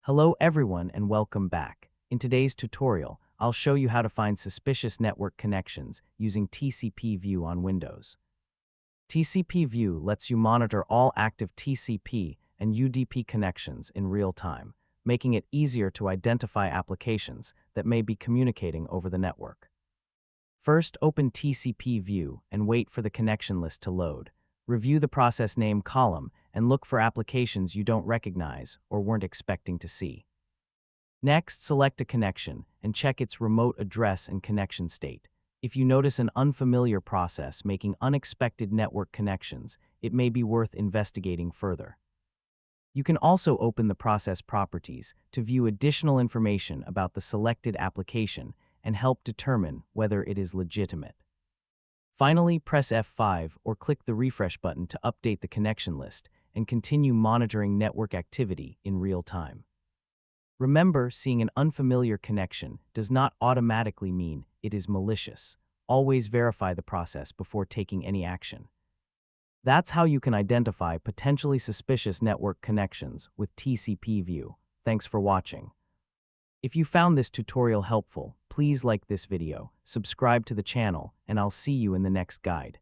Hello everyone and welcome back. In today's tutorial, I'll show you how to find suspicious network connections using TCPView on Windows. TCPView lets you monitor all active TCP and UDP connections in real time, making it easier to identify applications that may be communicating over the network. First, open TCPView and wait for the connection list to load. Review the process name column and look for applications you don't recognize or weren't expecting to see. Next, select a connection and check its remote address and connection state. If you notice an unfamiliar process making unexpected network connections, it may be worth investigating further. You can also open the process properties to view additional information about the selected application and help determine whether it is legitimate. Finally, press F5 or click the refresh button to update the connection list and continue monitoring network activity in real time. Remember, seeing an unfamiliar connection does not automatically mean it is malicious. Always verify the process before taking any action. That's how you can identify potentially suspicious network connections with TCPView. Thanks for watching. If you found this tutorial helpful, please like this video, subscribe to the channel, and I'll see you in the next guide.